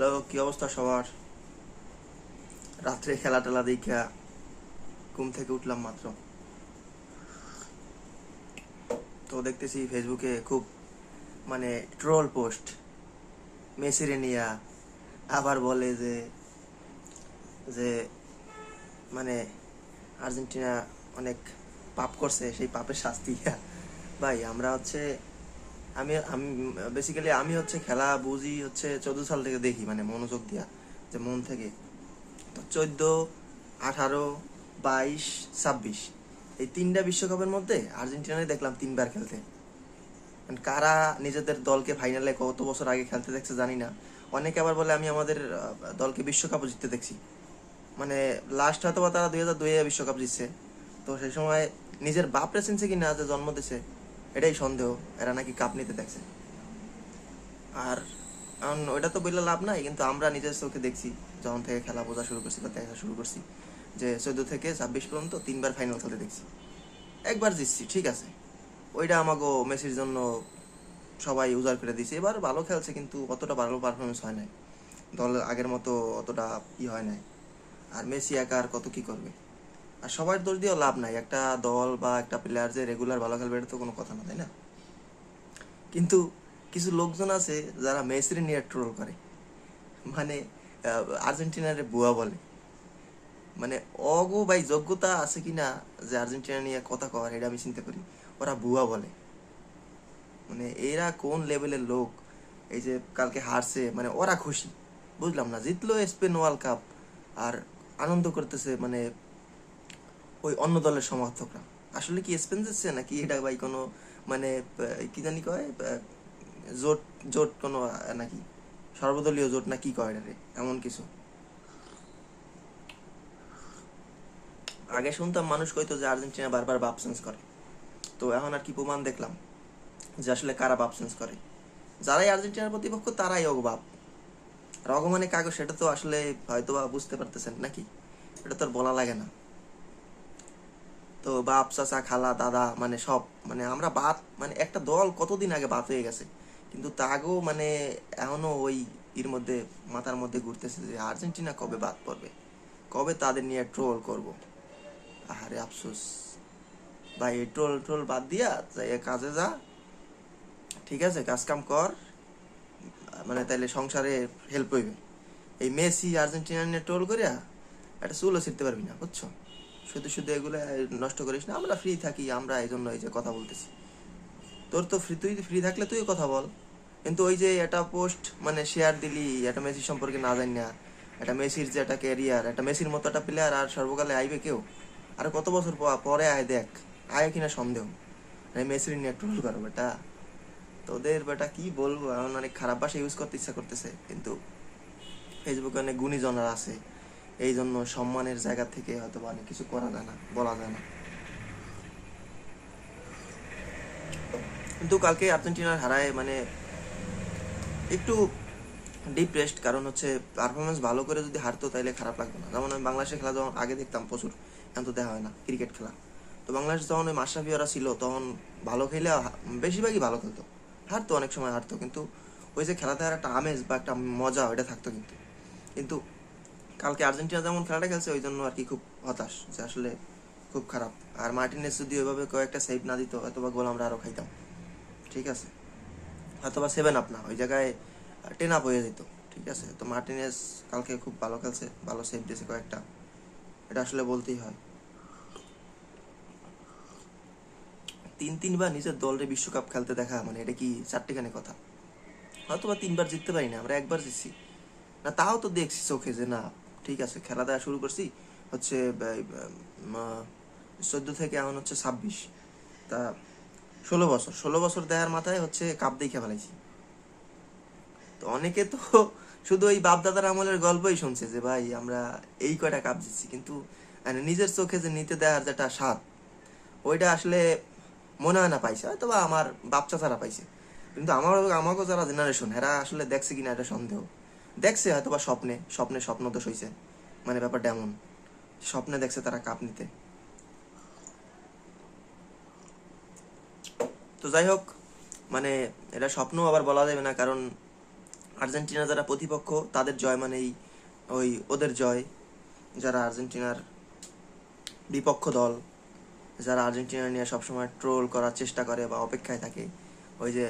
Hello, কি অবস্থা সবার? রাত্রে খেলা টেলা দেখা ঘুম থেকে উঠলাম মাত্র। তো দেখতেছি ফেসবুকে খুব ট্রোল পোস্ট মেসিরে নিয়া। আবার বলে যে যে মানে আর্জেন্টিনা অনেক পাপ করছে, সেই পাপের শাস্তি। ভাই আমরা হচ্ছে আমি আমি বেসিক্যালি আমি হচ্ছে খেলা বুঝি হচ্ছে 14 সাল থেকে দেখি, মনোযোগ দিয়া, যে মন থেকে। তো 14, 18, 22, 26 এই তিনটা বিশ্বকাপের মধ্যে আর্জেন্টিনায় দেখলাম তিনবার খেলতে। কারা নিজেদের দলকে ফাইনালে কত বছর আগে খেলতে দেখছে জানি না। অনেকে আবার বলে আমি আমাদের দলকে বিশ্বকাপও জিততে দেখছি। লাস্ট হয়তো বা তারা 2002 বিশ্বকাপ জিতছে। তো সেই সময় নিজের বাপরে চিনছে কিনা, যে জন্ম দিছে, এটাই সন্দেহ। এরা নাকি কাপ নিতে দেখছে। আর ওইটা তো বললে লাভ নাই, কিন্তু আমরা নিজের চোখে দেখছি যখন থেকে খেলা বোঝা শুরু করছি বা দেখা শুরু করছি, যে 14 থেকে 26 পর্যন্ত তিনবার ফাইনাল খেলতে দেখছি। একবার জিতছি, ঠিক আছে, ওইটা আমাকে মেসির জন্য সবাই উজাড় করে দিছে। এবার ভালো খেলছে কিন্তু অতটা ভালো পারফরমেন্স হয় নাই, দল আগের মতো অতটা হয় নাই। আর মেসি একা আর কত কি করবে? আর সবার দোষ দিয়েও লাভ নাই, একটা দল বা একটা প্লেয়ার যে রেগুলার ভালো খেলবে এটা তো কোনো কথা না, তাই না? কিন্তু কিছু লোকজন আছে যারা মেসির নিয়ে ট্রোল করে, মানে আর্জেন্টিনার বুয়া বলে। অগো ভাই, যোগ্যতা আছে কিনা যে আর্জেন্টিনা নিয়ে কথা কর, এটা আমি চিন্তা করি। ওরা বুয়া বলে। এরা কোন লেভেলের লোক? এই যে কালকে হারছে, ওরা খুশি, বুঝলাম না। জিতলো স্পেন ওয়ার্ল্ড কাপ, আর আনন্দ করতেছে ওই অন্য দলের সমর্থকরা। আসলে কি স্পেন জিতছে নাকি এটা ভাই কোনো কি জানি কয়, জোট জোট কোনো নাকি সর্বদলীয় জোট না কি কয় রে, এমন কিছু। আগে শুনতাম মানুষ কইতো যে আর্জেন্টিনা বারবার বাপ চেঞ্জ করে। তো এখন আর কি প্রমাণ দেখলাম যে আসলে কারা বাপ চেঞ্জ করে। যারাই আর্জেন্টিনার প্রতিপক্ষ তারাই অগবাপ। আর অগমানে কাগজ, সেটা তো আসলে হয়তো বা বুঝতে পারতেছেন নাকি, এটা তো আর বলা লাগে না। তো বাপ চাচা খালা দাদা সব, আমরা বাদ, একটা দল কতদিন আগে বাদ হয়ে গেছে, কিন্তু তাগো এখনো ওই এর মধ্যে মাথার মধ্যে ঘুরতেছে যে আর্জেন্টিনা কবে বাদ পড়বে, কবে তাদের নিয়ে ট্রোল করব। আরে আফসোস ভাই, এই ট্রোল ট্রোল বাদ দিয়া যাই কাজে যা, ঠিক আছে, কাজ কাম কর, তাইলে সংসারে হেল্প হইবে। এই মেসি আর্জেন্টিনা নিয়ে ট্রোল করিয়া একটা চুলও ছিঁড়তে পারবি না, বুঝছো? শুধু শুধু এগুলো নষ্ট করিস না। আমরা ফ্রি থাকি, আমরা এই জন্য এই যে কথা বলতেছি। তোর তো ফ্রি, তুই ফ্রি থাকলে তুই কথা বল। কিন্তু ওই যে একটা পোস্ট শেয়ার দিলি একটা মেসির সম্পর্কে না জানি না, একটা মেসির যে একটা ক্যারিয়ার, একটা মেসির মতো একটা প্লেয়ার আর সর্বকালে আইবে কেউ? আর কত বছর পরে আয় দেখ, আয় কিনা সন্দেহ। মেসির নিয়ে ট্রোল করো বেটা, তোদের বেটা কি বলবো, এমন অনেক খারাপ ভাষা ইউজ করতে ইচ্ছা করতেছে, কিন্তু ফেসবুকে অনেক গুণীজনরা আছে, এই জন্য সম্মানের জায়গা থেকে হয়তো অনেক কিছু করা যায় না, বলা যায় না। কিন্তু কালকে আর্জেন্টিনার হারায় একটু ডিপ্রেসড, কারণ হচ্ছে পারফরমেন্স ভালো করে যদি হারতো তাইলে খারাপ লাগতো না। যেমন আমি বাংলাদেশের খেলা যখন আগে দেখতাম প্রচুর, এখন তো দেখা হয় না ক্রিকেট খেলা। তো বাংলাদেশ যখন ওই মাশরাফি ওরা ছিল তখন ভালো খেলে বেশিরভাগই ভালো খেলতো, হারতো অনেক সময় হারতো, কিন্তু ওই যে খেলাতে আর একটা আমেজ বা একটা মজা ওইটা থাকতো। কিন্তু কিন্তু কালকে আর্জেন্টিনা যেমন খেলাটা খেলছে ওই জন্য আর কি খুব হতাশ, যে আসলে খুব খারাপ। আর মার্টিনেস যদি ওইভাবে কয়েকটা সেভ না দিত হয়তো বা গোল আমরা আরও খাইতাম, ঠিক আছে, হয়তো বা 7 আপ না, ওই জায়গায় 10 আপ হয়ে যেত, ঠিক আছে। তো মার্টিনেস কালকে খুব ভালো খেলছে, ভালো সেভ দিয়েছে কয়েকটা, এটা আসলে বলতেই হয়। 3-3 বার নিজের দলরে বিশ্বকাপ খেলতে দেখা এটা কি চারটেখানি কথা? হয়তো বা 3 বার জিততে পারি না, আমরা একবার জিতছি না, তাও তো দেখছি চোখে যে না, ঠিক আছে, খেলা দেখা শুরু করছি হচ্ছে 14 থেকে এখন হচ্ছে 26, তা 16 বছর, 16 বছর দেওয়ার মাথায় হচ্ছে কাপ দেখে ফেলাইছি। তো অনেকে তো শুধু ওই বাপ দাদার আমলের গল্পই শুনছে যে ভাই আমরা এই কয়টা কাপ জিতছি, কিন্তু নিজের চোখে যে নিতে দেওয়ার যেটা স্বাদ, ওইটা আসলে মনে হয় না পাইছে, হয়তো বা আমার বাপ চাচারা পাইছে। কিন্তু আমাকে যারা জেনারেশন, এরা আসলে দেখছে কিনা এটা সন্দেহ। দেখছে হয়তো বা স্বপ্নে, স্বপ্ন দোষ হইছে, ব্যাপারটা এমন, স্বপ্নে দেখছে তারা কাপ নিতে। তো যাই হোক, এটা স্বপ্ন আবার বলা যাবে না, কারণ আর্জেন্টিনা যারা প্রতিপক্ষ তাদের জয় মানেই ওদের জয়। যারা আর্জেন্টিনার বিপক্ষ দল, যারা আর্জেন্টিনা নিয়ে সবসময় ট্রোল করার চেষ্টা করে বা অপেক্ষায় থাকে, ওই যে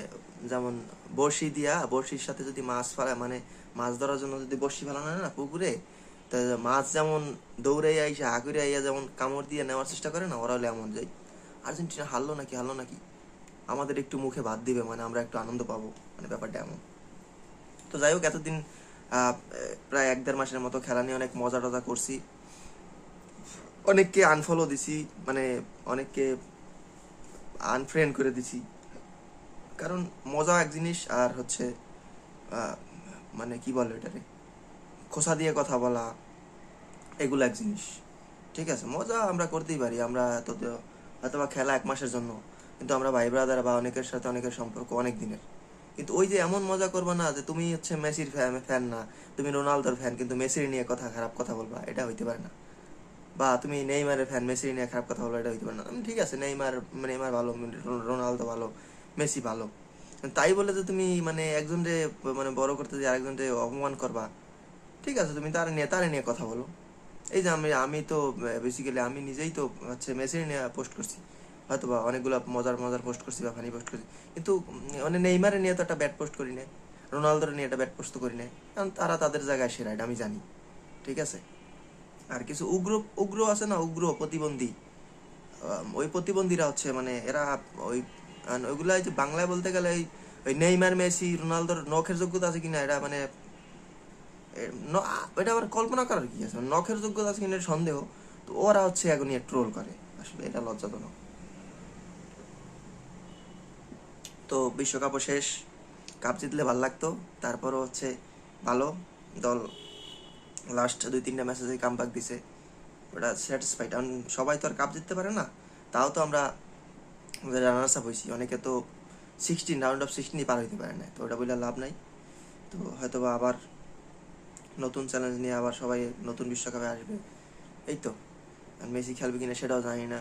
যেমন বড়শির সাথে যদি মাছ ফেলা, মানে মাছ ধরার জন্য যদি বড়শি ফেলানো হয় না পুকুরে, তা মাছ যেমন দৌড়ে আইসা হাঁকুড়ে আইয়া যেমন কামড় দিয়ে নেওয়ার চেষ্টা করে না, ওরা হলে এমন যায়। আর্জেন্টিনা হারলো নাকি আমাদের একটু মুখে ভাত দিবে, মানে আমরা একটু আনন্দ পাবো, মানে ব্যাপারটা এমন। তো যাই হোক, এতদিন প্রায় 1-1.5 মাসের মতো খেলা নিয়ে অনেক মজা টজা করছি, অনেককে আনফলো দিছি, মানে অনেককে আনফ্রেন্ড করে দিছি। কারণ মজা এক জিনিস, আর হচ্ছে মানে কি বলে এটারে, খোসা দিয়ে কথা বলা, এগুলো এক জিনিস। ঠিক আছে, মজা আমরা করতেই পারি, আমরা তো হয়তো বা খেলা 1 মাসের জন্য, কিন্তু আমরা ভাই ব্রাদার বা অনেকের সাথে অনেকের সম্পর্ক অনেক দিনের। কিন্তু ওই যে এমন মজা করবা না যে তুমি হচ্ছে মেসির ফ্যান না, তুমি রোনালদোর ফ্যান, কিন্তু মেসির নিয়ে খারাপ কথা বলবা, এটা হইতে পারে না। বা তুমি নেইমারের ফ্যান, মেসির নিয়ে খারাপ কথা বলবা, এটা হইতে পারে না। ঠিক আছে, নেইমার ভালো, রোনালদো ভালো, মেসি ভালো, তাই বলে যে তুমি মানে একজনকে মানে বড় করতে যে আরেকজনকে অপমান করবা, ঠিক আছে, তুমি তারে নিয়ে কথা বলো। এই যে আমি তো বেসিক্যালি আমি নিজেই তো হচ্ছে মেসির নিয়ে পোস্ট করছি, হয়তো বা অনেকগুলো মজার পোস্ট করছি বা ফানি পোস্ট করছি, কিন্তু মানে নেইমারের নিয়ে তো একটা ব্যাড পোস্ট করি না, রোনালদোর নিয়ে একটা ব্যাড পোস্ট তো করি না, কারণ তারা তাদের জায়গায় সেরা, এটা আমি জানি। ঠিক আছে, আর কিছু উগ্র আছে না, উগ্র প্রতিবন্ধী, ওই প্রতিবন্ধীরা হচ্ছে মানে এরা ওই ওইগুলা যে বাংলায় বলতে গেলে ওই নেইমার মেসি রোনালদোর নখের যোগ্যতা আছে কিনা, এটা মানে এটা আবার কল্পনা করার কি আছে, নখের যোগ্যতা আছে কিনা সন্দেহ। তো ওরা হচ্ছে এখন নিয়ে ট্রোল করে, আসলে এটা লজ্জাজনক। তো বিশ্বকাপও শেষ, কাপ জিতলে ভালো লাগতো, তারপরও হচ্ছে ভালো দল লাস্ট 2-3টা ম্যাচে যে কামব্যাক দিছে, ওটা স্যাটিসফাইড। কারণ সবাই তো আর কাপ জিততে পারে না, তাও তো আমরা রানার্স আপ হয়েছি, অনেকে তো রাউন্ড অফ 16 পার হইতে পারে না, তো ওটা বলে লাভ নাই। তো হয়তো বা আবার নতুন চ্যালেঞ্জ নিয়ে আবার সবাই নতুন বিশ্বকাপে আসবে, এই তো। আর মেসি খেলবে কিনা সেটাও জানি না,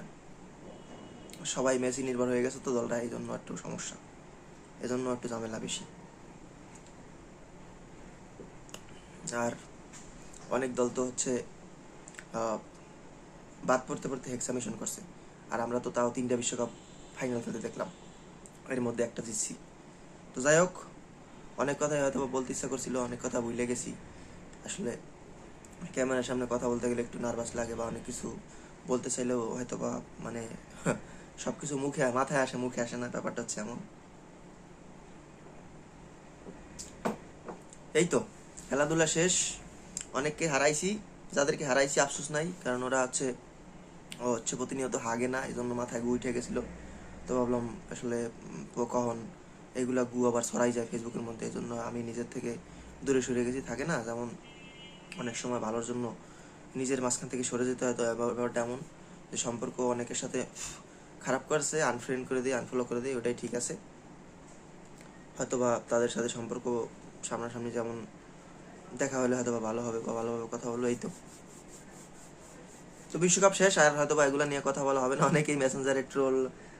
সবাই মেসি নির্ভর হয়ে গেছে তো দলটা, এই জন্য একটু সমস্যা, এজন্য একটু ঝামেলা বেশি। আর অনেক দল তো হচ্ছে বাদ পড়তে হেক্সা করছে, আর আমরা তো তাও 3টা বিশ্বকাপ ফাইনাল খেলতে দেখলাম, এর মধ্যে একটা জিতছি। তো যাই হোক, অনেক কথাই হয়তো বলতে ইচ্ছা করছিল, অনেক কথা ভুলে গেছি। আসলে ক্যামেরার সামনে কথা বলতে গেলে একটু নার্ভাস লাগে, বা অনেক কিছু বলতে চাইলেও হয়তো বা মানে সব কিছু মাথায় আসে, মুখে আসে না, ব্যাপারটা হচ্ছে এমন। এই তো, খেলাধুলা শেষ, অনেককে হারাইছি, যাদেরকে হারাইছি আফসোস নাই, কারণ ওরা হচ্ছে প্রতিনিয়ত হাগে না, এই জন্য মাথায় গু উঠে গেছিলো। তো ভাবলাম আসলে কখন এইগুলা গু আবার ছড়াই যায় ফেসবুকের মধ্যে, এই জন্য আমি নিজের থেকে দূরে সরে গেছি। থাকে না যেমন অনেক সময় ভালোর জন্য নিজের মাঝখান থেকে সরে যেতে হয়, তো ব্যাপারটা এমন যে সম্পর্ক অনেকের সাথে খারাপ করছে, আনফ্রেন্ড করে দিই, আনফলো করে দিই, ওটাই ঠিক আছে। হয়তো বা তাদের সাথে সম্পর্ক সামনাসামনি যেমন দেখা হলে হয়তো বা ভালো হবে, বা ভালোভাবে কথা বলবো, এই তো। তো বিশ্বকাপ শেষ, আর হয়তো বা এগুলো নিয়ে কথা বলা হবে না। অনেকেই মেসেঞ্জারে ট্রোল,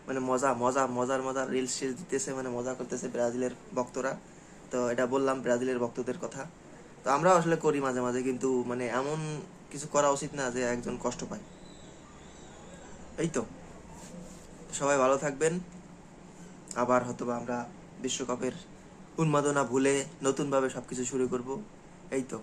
মানে মজার রিলস দিতেছে, মানে মজা করতেছে ব্রাজিলের ভক্তরা। তো এটা বললাম ব্রাজিলের ভক্তদের কথা, তো আমরাও আসলে করি মাঝে মাঝে, কিন্তু মানে এমন কিছু করা উচিত না যে একজন কষ্ট পায়, এই তো। সবাই ভালো থাকবেন, আবার হয়তো বা আমরা বিশ্বকাপের উন্মাদনা ভুলে নতুনভাবে সবকিছু শুরু করব, এই তো।